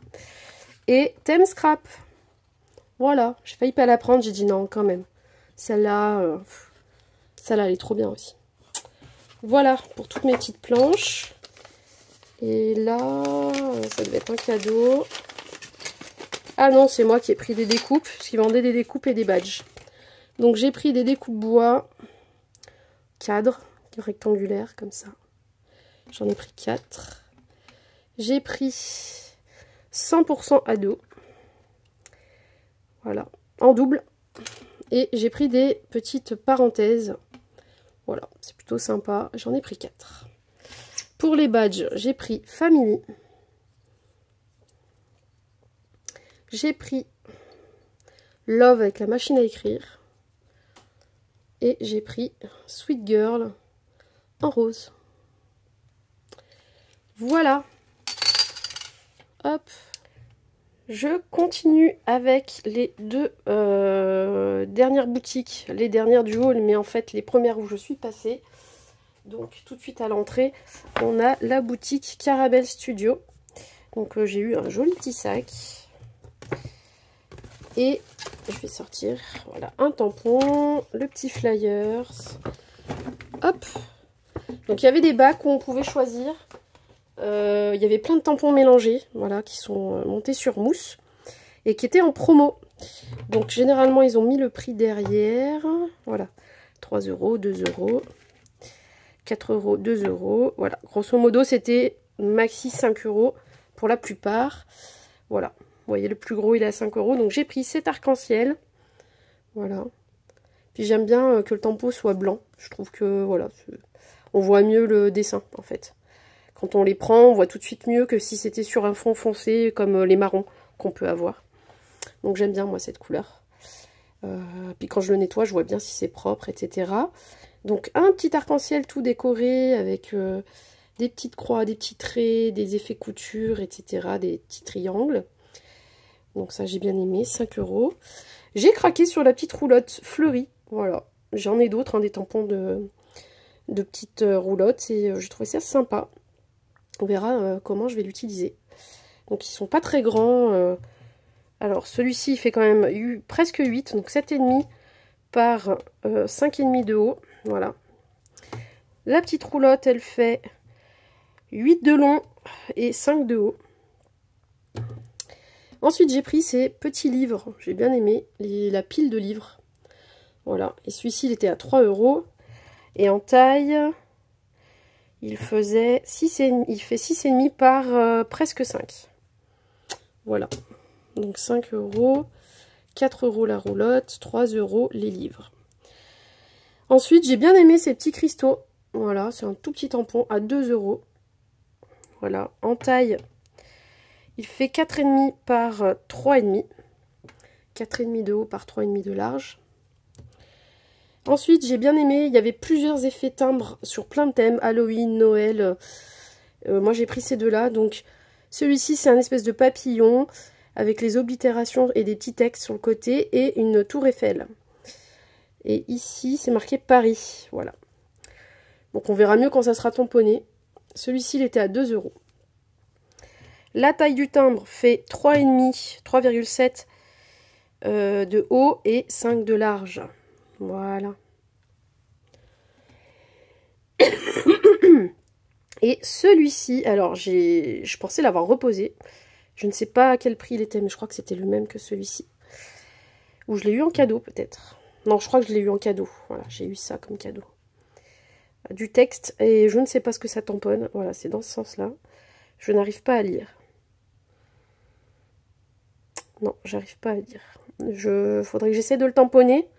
Et thème scrap. Voilà, j'ai failli pas la prendre, j'ai dit non quand même. Celle-là, elle est trop bien aussi. Voilà pour toutes mes petites planches. Et là, ça devait être un cadeau. Ah non, c'est moi qui ai pris des découpes, parce qu'ils vendaient des découpes et des badges. Donc j'ai pris des découpes bois, cadre, rectangulaire, comme ça. J'en ai pris 4. J'ai pris 100% ado. Voilà, en double. Et j'ai pris des petites parenthèses. Voilà, c'est plutôt sympa. J'en ai pris 4. Pour les badges, j'ai pris Family. J'ai pris Love avec la machine à écrire. Et j'ai pris Sweet Girl en rose. Voilà. Hop. Je continue avec les deux dernières boutiques. Les dernières du haul, mais en fait les premières où je suis passée. Donc tout de suite à l'entrée, on a la boutique Caramel Studio. Donc j'ai eu un joli petit sac. Et je vais sortir, voilà, un tampon, le petit flyers. Hop. Donc il y avait des bacs où on pouvait choisir. Il y avait plein de tampons mélangés, voilà, qui sont montés sur mousse. Et qui étaient en promo. Donc généralement ils ont mis le prix derrière. Voilà. 3 €, 2 €. 4 €, 2 €. Voilà, grosso modo, c'était maxi 5 € pour la plupart. Voilà, vous voyez, le plus gros, il est à 5 €. Donc, j'ai pris cet arc-en-ciel. Voilà. Puis, j'aime bien que le tampon soit blanc. Je trouve que, voilà, on voit mieux le dessin, en fait. Quand on les prend, on voit tout de suite mieux que si c'était sur un fond foncé, comme les marrons qu'on peut avoir. Donc, j'aime bien, moi, cette couleur. Puis, quand je le nettoie, je vois bien si c'est propre, etc. Donc un petit arc-en-ciel tout décoré avec des petites croix, des petits traits, des effets couture, etc. Des petits triangles. Donc ça j'ai bien aimé, 5 €. J'ai craqué sur la petite roulotte fleurie. Voilà, j'en ai d'autres, hein, des tampons de petites roulottes et j'ai trouvé ça sympa. On verra comment je vais l'utiliser. Donc ils sont pas très grands. Alors celui-ci fait quand même presque 8, donc 7,5 par 5,5 de haut. Voilà. La petite roulotte, elle fait 8 de long et 5 de haut. Ensuite, j'ai pris ces petits livres. J'ai bien aimé la pile de livres. Voilà. Et celui-ci, il était à 3 €. Et en taille, il faisait 6,5, il fait 6,5 par presque 5. Voilà. Donc 5 €, 4 € la roulotte, 3 € les livres. Ensuite, j'ai bien aimé ces petits cristaux. Voilà, c'est un tout petit tampon à 2 €. Voilà, en taille, il fait 4,5 par 3,5. 4,5 de haut par 3,5 de large. Ensuite, j'ai bien aimé, il y avait plusieurs effets timbres sur plein de thèmes, Halloween, Noël. Moi, j'ai pris ces deux-là. Donc, celui-ci, c'est un espèce de papillon avec les oblitérations et des petits textes sur le côté et une tour Eiffel. Et ici, c'est marqué Paris. Voilà. Donc, on verra mieux quand ça sera tamponné. Celui-ci, il était à 2 €. La taille du timbre fait 3,5, 3,7 de haut et 5 de large. Voilà. Et celui-ci, alors je pensais l'avoir reposé. Je ne sais pas à quel prix il était, mais je crois que c'était le même que celui-ci. Ou je l'ai eu en cadeau peut-être. Non, je crois que je l'ai eu en cadeau. Voilà, j'ai eu ça comme cadeau. Du texte, et je ne sais pas ce que ça tamponne. Voilà, c'est dans ce sens-là. Je n'arrive pas à lire. Non, j'arrive pas à lire. Faudrait que j'essaie de le tamponner.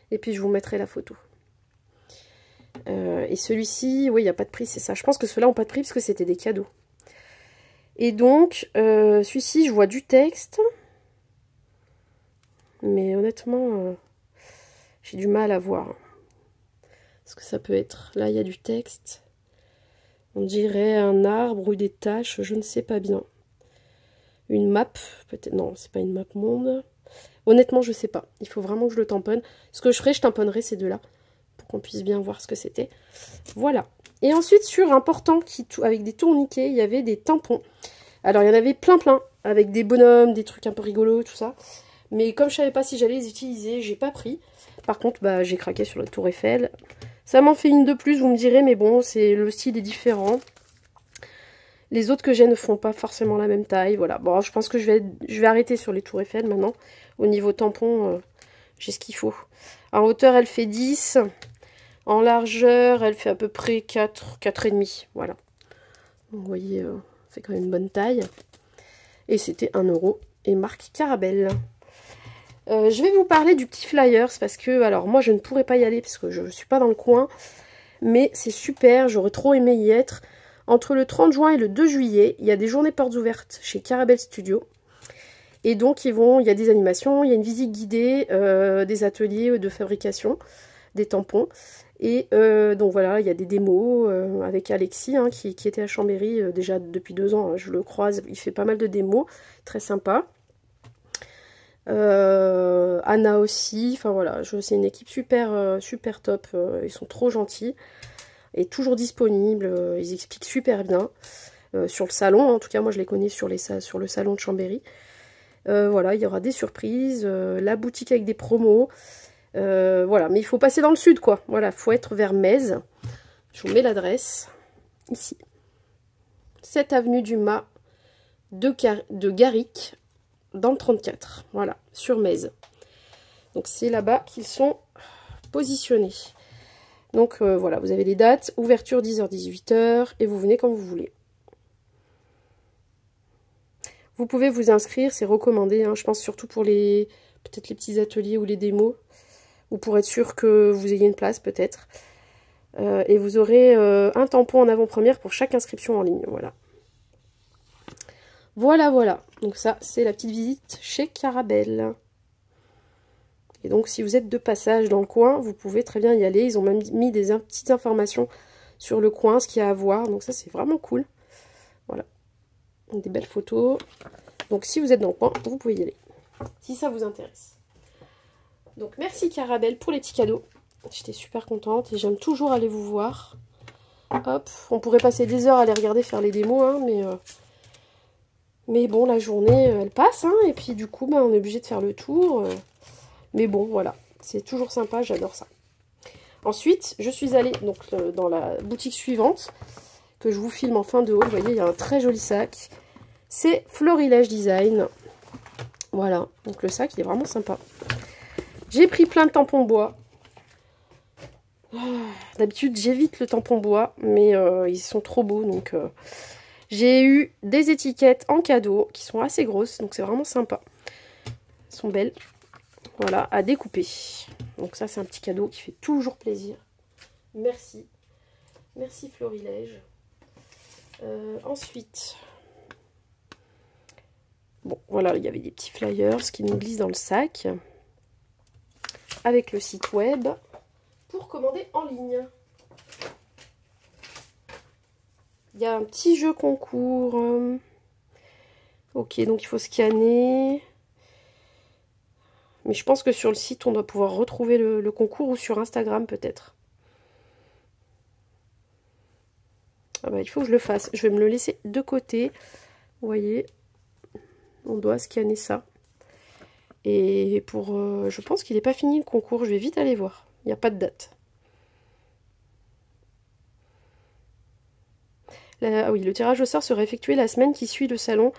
Et puis je vous mettrai la photo. Et celui-ci, oui, il n'y a pas de prix, c'est ça. Je pense que ceux-là n'ont pas de prix parce que c'était des cadeaux. Et donc, celui-ci, je vois du texte. Mais honnêtement, j'ai du mal à voir ce que ça peut être. Là, il y a du texte. On dirait un arbre ou des taches, je ne sais pas bien. Une map, peut-être. Non, c'est pas une map monde. Honnêtement, je sais pas. Il faut vraiment que je le tamponne. Ce que je ferai, je tamponnerai ces deux-là. Pour qu'on puisse bien voir ce que c'était. Voilà. Et ensuite, sur un portant avec des tourniquets, il y avait des tampons. Alors, il y en avait plein. Avec des bonhommes, des trucs un peu rigolos, tout ça. Mais comme je savais pas si j'allais les utiliser, j'ai pas pris. Par contre, bah, j'ai craqué sur la tour Eiffel. Ça m'en fait une de plus, vous me direz. Mais bon, le style est différent. Les autres que j'ai ne font pas forcément la même taille. Voilà. Bon, je pense que je vais arrêter sur les tours Eiffel maintenant. Au niveau tampon, j'ai ce qu'il faut. En hauteur, elle fait 10. En largeur, elle fait à peu près 4, 4,5. Voilà. Donc, vous voyez, c'est quand même une bonne taille. Et c'était 1 € et marque Carabelle. Je vais vous parler du petit Flyers parce que, alors moi je ne pourrais pas y aller parce que je ne suis pas dans le coin. Mais c'est super, j'aurais trop aimé y être. Entre le 30 juin et le 2 juillet, il y a des journées portes ouvertes chez Carabelle Studio. Et donc il y a des animations, il y a une visite guidée, des ateliers de fabrication, des tampons. Et donc voilà, il y a des démos avec Alexis hein, qui était à Chambéry déjà depuis 2 ans. Hein, je le croise, il fait pas mal de démos, très sympa. Anna aussi, enfin voilà, c'est une équipe super, super top. Ils sont trop gentils et toujours disponibles. Ils expliquent super bien sur le salon. En tout cas, moi je les connais sur le salon de Chambéry. Voilà, il y aura des surprises, la boutique avec des promos. Voilà, mais il faut passer dans le sud, quoi. Voilà, il faut être vers Metz. Je vous mets l'adresse, ici. 7 avenue du Mât de Garric, dans le 34. Voilà, sur Metz. Donc c'est là-bas qu'ils sont positionnés. Donc voilà, vous avez les dates. Ouverture 10h-18h, et vous venez quand vous voulez. Vous pouvez vous inscrire, c'est recommandé, hein, je pense surtout pour peut-être les petits ateliers ou les démos. Ou pour être sûr que vous ayez une place peut-être. Et vous aurez un tampon en avant-première pour chaque inscription en ligne. Voilà. Voilà. Donc ça, c'est la petite visite chez Carabelle. Et donc, si vous êtes de passage dans le coin, vous pouvez très bien y aller. Ils ont même mis des petites informations sur le coin, ce qu'il y a à voir. Donc ça, c'est vraiment cool. Voilà. Des belles photos. Donc, si vous êtes dans le coin, vous pouvez y aller. Si ça vous intéresse. Donc merci Carabelle pour les petits cadeaux. J'étais super contente et j'aime toujours aller vous voir. Hop, on pourrait passer des heures à les regarder faire les démos, hein, mais bon, la journée, elle passe, hein, et puis du coup, bah, on est obligé de faire le tour. Mais bon, voilà, c'est toujours sympa, j'adore ça. Ensuite, je suis allée donc, dans la boutique suivante, que je vous filme en fin de haul. Vous voyez, il y a un très joli sac. C'est Florilège Design. Voilà, donc le sac, il est vraiment sympa. J'ai pris plein de tampons bois. D'habitude, j'évite le tampon bois, mais ils sont trop beaux, donc... J'ai eu des étiquettes en cadeau qui sont assez grosses, donc c'est vraiment sympa. Elles sont belles. Voilà, à découper. Donc ça, c'est un petit cadeau qui fait toujours plaisir. Merci. Merci Florilège. Ensuite, bon, voilà, il y avait des petits flyers qui nous glissent dans le sac. Avec le site web pour commander en ligne. Il y a un petit jeu concours. Ok, donc il faut scanner. Mais je pense que sur le site, on doit pouvoir retrouver le concours ou sur Instagram peut-être. Ah bah, il faut que je le fasse. Je vais me le laisser de côté. Vous voyez, on doit scanner ça. Et pour, je pense qu'il n'est pas fini le concours. Je vais vite aller voir. Il n'y a pas de date. Ah oui, le tirage au sort sera effectué la semaine qui suit le salon.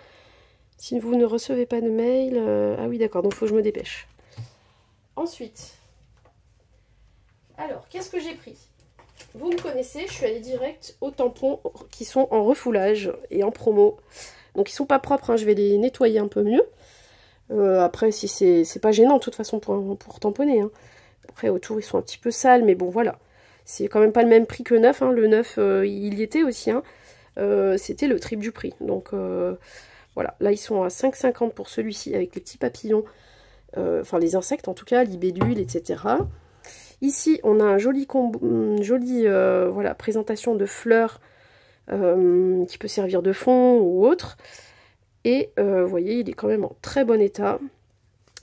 Si vous ne recevez pas de mail... Ah oui, d'accord, donc il faut que je me dépêche. Ensuite, alors, qu'est-ce que j'ai pris? Vous me connaissez, je suis allée direct aux tampons qui sont en refoulage et en promo. Donc ils sont pas propres, hein, je vais les nettoyer un peu mieux. Après, si c'est pas gênant de toute façon pour tamponner. Hein. Après, autour, ils sont un petit peu sales, mais bon, voilà. C'est quand même pas le même prix que neuf. Hein. Le neuf, il y était aussi. Hein. C'était le triple du prix. Donc, voilà. Là, ils sont à 5,50 pour celui-ci, avec les petits papillons. Enfin, les insectes, en tout cas, libellules, etc. Ici, on a un joli voilà, présentation de fleurs qui peut servir de fond ou autre. Et vous voyez, il est quand même en très bon état.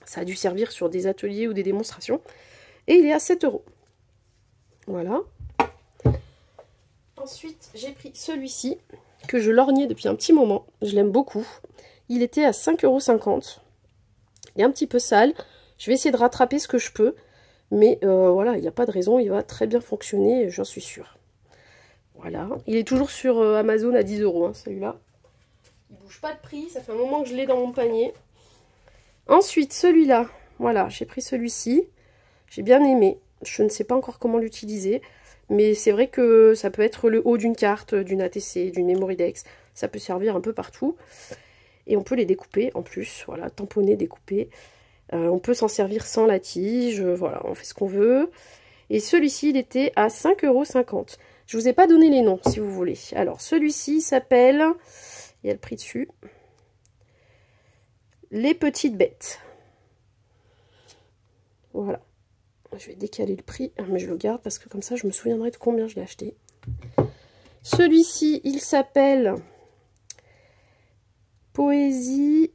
Ça a dû servir sur des ateliers ou des démonstrations. Et il est à 7 €. Voilà. Ensuite, j'ai pris celui-ci, que je lorgnais depuis un petit moment. Je l'aime beaucoup. Il était à 5,50 €. Il est un petit peu sale. Je vais essayer de rattraper ce que je peux. Mais voilà, il n'y a pas de raison. Il va très bien fonctionner, j'en suis sûre. Voilà. Il est toujours sur Amazon à 10 €, hein, celui-là. Il bouge pas de prix. Ça fait un moment que je l'ai dans mon panier. Ensuite, celui-là. Voilà, j'ai pris celui-ci. J'ai bien aimé. Je ne sais pas encore comment l'utiliser. Mais c'est vrai que ça peut être le haut d'une carte, d'une ATC, d'une Memorydex. Ça peut servir un peu partout. Et on peut les découper en plus. Voilà, tamponner, découper. On peut s'en servir sans la tige. Voilà, on fait ce qu'on veut. Et celui-ci, il était à 5,50 €. Je ne vous ai pas donné les noms, si vous voulez. Alors, celui-ci s'appelle... Il y a le prix dessus. Les petites bêtes. Voilà. Je vais décaler le prix, mais je le garde parce que comme ça, je me souviendrai de combien je l'ai acheté. Celui-ci, il s'appelle Poésie...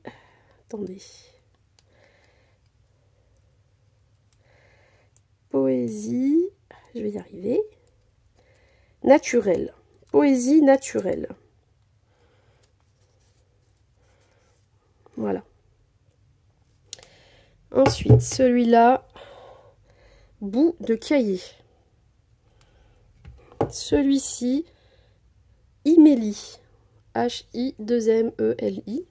Attendez. Poésie... Je vais y arriver. Naturelle. Poésie naturelle. Voilà. Ensuite, celui-là... Bout de cahier. Celui-ci, Imélie. H-I-2-M-E-L-I.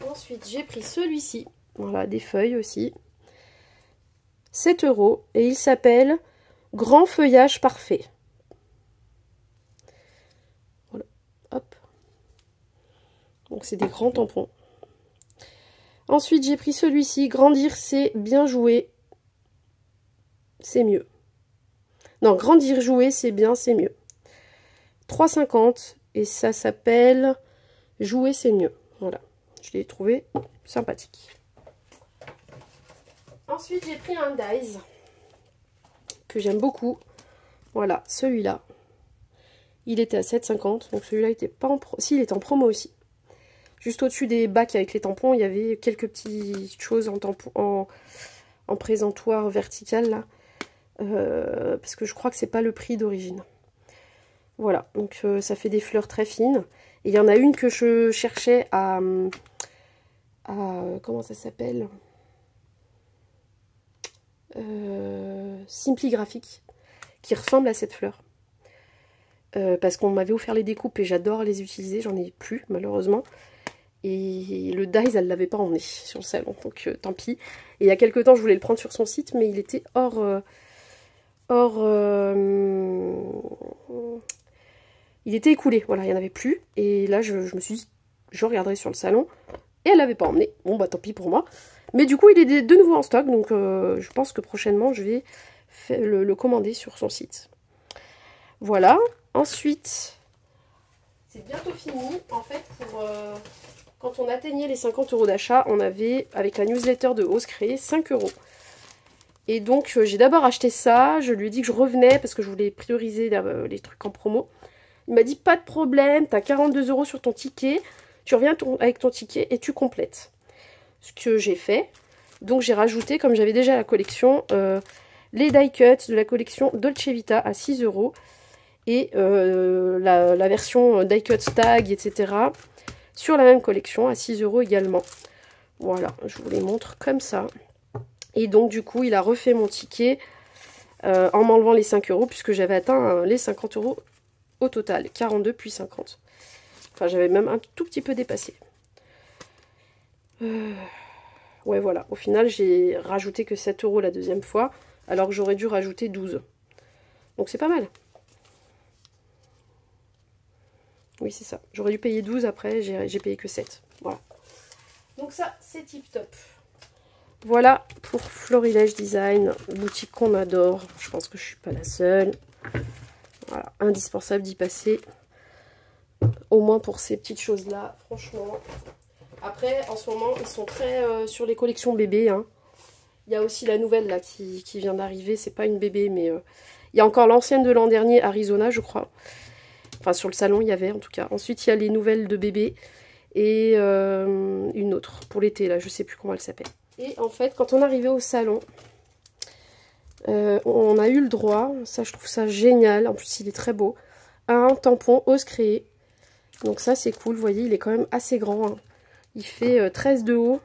Ensuite, j'ai pris celui-ci. Voilà, des feuilles aussi. 7 €. Et il s'appelle Grand Feuillage Parfait. Voilà. Hop. Donc, c'est des grands tampons. Ensuite, j'ai pris celui-ci. Grandir, c'est bien jouer. C'est mieux. Non, grandir, jouer, c'est bien, c'est mieux. 3,50. Et ça s'appelle Jouer, c'est mieux. Voilà. Je l'ai trouvé sympathique. Ensuite, j'ai pris un Dies que j'aime beaucoup. Voilà, celui-là. Il était à 7,50. Donc celui-là était pas en promo. Si, il est en promo aussi. Juste au-dessus des bacs avec les tampons, il y avait quelques petites choses en en présentoir vertical là. Parce que je crois que c'est pas le prix d'origine. Voilà, donc ça fait des fleurs très fines. Et il y en a une que je cherchais à comment ça s'appelle, Simply Graphic, qui ressemble à cette fleur. Parce qu'on m'avait offert les découpes et j'adore les utiliser, j'en ai plus malheureusement. Et le dies, elle l'avait pas emmené sur le salon, donc tant pis. Et il y a quelques temps, je voulais le prendre sur son site, mais il était il était écoulé, voilà, il n'y en avait plus. Et là, je me suis dit, je regarderai sur le salon. Et elle l'avait pas emmené. Bon, bah tant pis pour moi. Mais du coup, il est de nouveau en stock, donc je pense que prochainement, je vais le commander sur son site. Voilà. Ensuite, c'est bientôt fini. En fait, quand on atteignait les 50 € d'achat, on avait, avec la newsletter de Ose Créer, 5 €. Et donc, j'ai d'abord acheté ça. Je lui ai dit que je revenais parce que je voulais prioriser les trucs en promo. Il m'a dit, pas de problème, tu as 42 € sur ton ticket. Tu reviens avec ton ticket et tu complètes. Ce que j'ai fait. Donc, j'ai rajouté, comme j'avais déjà la collection, les die cuts de la collection Dolce Vita à 6 € et la version die cut tag, etc. sur la même collection à 6 € également. Voilà, je vous les montre comme ça. Et donc, du coup, il a refait mon ticket en m'enlevant les 5 € puisque j'avais atteint les 50 € au total. 42 puis 50. Enfin, j'avais même un tout petit peu dépassé. Ouais, voilà. Au final, j'ai rajouté que 7 € la deuxième fois, alors que j'aurais dû rajouter 12. Donc, c'est pas mal. Oui, c'est ça. J'aurais dû payer 12 après, j'ai payé que 7. Voilà. Donc ça, c'est tip top. Voilà pour Florilège Design, boutique qu'on adore. Je pense que je suis pas la seule. Voilà, indispensable d'y passer. Au moins pour ces petites choses-là, franchement. Après, en ce moment, ils sont très sur les collections bébés. Hein. Il y a aussi la nouvelle là qui vient d'arriver. C'est pas une bébé, mais il y a encore l'ancienne de l'an dernier, Arizona, je crois. Enfin, sur le salon, il y avait en tout cas. Ensuite, il y a les nouvelles de bébé et une autre pour l'été, là. Je sais plus comment elle s'appelle. Et en fait, quand on arrivait au salon, on a eu le droit, ça je trouve ça génial, en plus il est très beau, à un tampon Ose Créer. Donc ça c'est cool, vous voyez, il est quand même assez grand. Hein. Il fait 13 de haut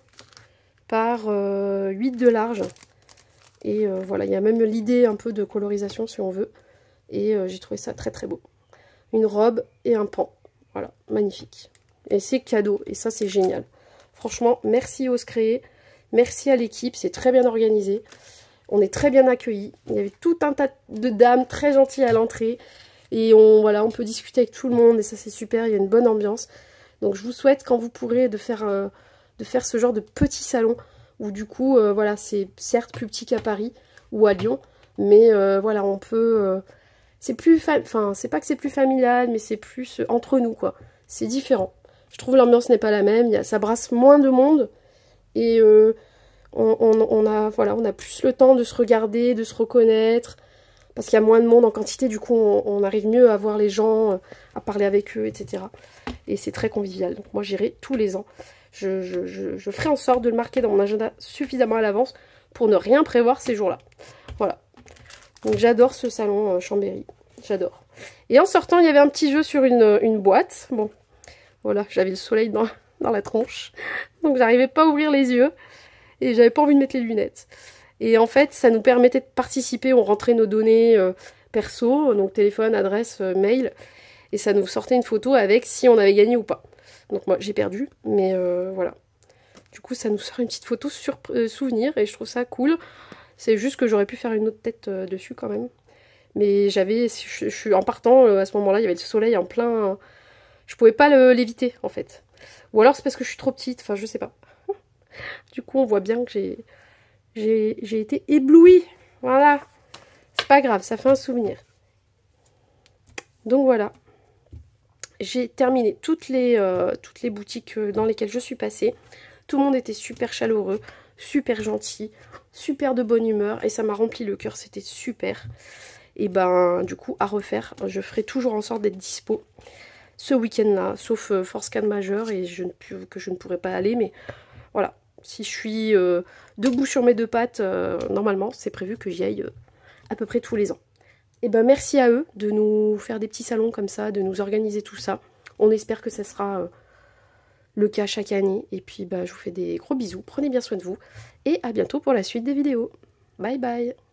par 8 de large. Et voilà, il y a même l'idée un peu de colorisation si on veut. Et j'ai trouvé ça très très beau. Une robe et un pan. Voilà, magnifique. Et c'est cadeau, et ça c'est génial. Franchement, merci Ose Créer. Merci à l'équipe, c'est très bien organisé. On est très bien accueillis. Il y avait tout un tas de dames très gentilles à l'entrée. Et voilà, on peut discuter avec tout le monde et ça c'est super, il y a une bonne ambiance. Donc je vous souhaite quand vous pourrez de faire ce genre de petit salon où du coup, voilà, c'est certes plus petit qu'à Paris ou à Lyon. Mais voilà, on peut... c'est plus... Enfin, c'est pas que c'est plus familial, mais c'est plus entre nous, quoi. C'est différent. Je trouve l'ambiance n'est pas la même, ça brasse moins de monde. Et on a plus le temps de se regarder, de se reconnaître. Parce qu'il y a moins de monde en quantité, du coup on arrive mieux à voir les gens, à parler avec eux, etc. Et c'est très convivial. Donc moi j'irai tous les ans. Je ferai en sorte de le marquer dans mon agenda suffisamment à l'avance pour ne rien prévoir ces jours-là. Voilà. Donc j'adore ce salon Chambéry. J'adore. Et en sortant, il y avait un petit jeu sur une boîte. Bon, voilà, j'avais le soleil dans la tronche. Donc j'arrivais pas à ouvrir les yeux. Et j'avais pas envie de mettre les lunettes. Et en fait, ça nous permettait de participer. On rentrait nos données perso, donc téléphone, adresse, mail. Et ça nous sortait une photo avec si on avait gagné ou pas. Donc moi, j'ai perdu. Mais voilà. Du coup, ça nous sort une petite photo sur souvenir. Et je trouve ça cool. C'est juste que j'aurais pu faire une autre tête dessus quand même. Mais je suis en partant, à ce moment-là, il y avait le soleil en plein... Je pouvais pas l'éviter, en fait. Ou alors c'est parce que je suis trop petite, enfin je sais pas. Du coup, on voit bien que j'ai été éblouie. Voilà. C'est pas grave, ça fait un souvenir. Donc voilà. J'ai terminé toutes les boutiques dans lesquelles je suis passée. Tout le monde était super chaleureux, super gentil, super de bonne humeur. Et ça m'a rempli le cœur, c'était super. Et ben, du coup, à refaire, je ferai toujours en sorte d'être dispo ce week-end-là. Sauf force 4 majeure et que je ne pourrai pas aller. Mais voilà. Si je suis debout sur mes deux pattes, normalement, c'est prévu que j'y aille à peu près tous les ans. Et ben merci à eux de nous faire des petits salons comme ça, de nous organiser tout ça. On espère que ça sera le cas chaque année. Et puis bah, je vous fais des gros bisous, prenez bien soin de vous. Et à bientôt pour la suite des vidéos. Bye bye!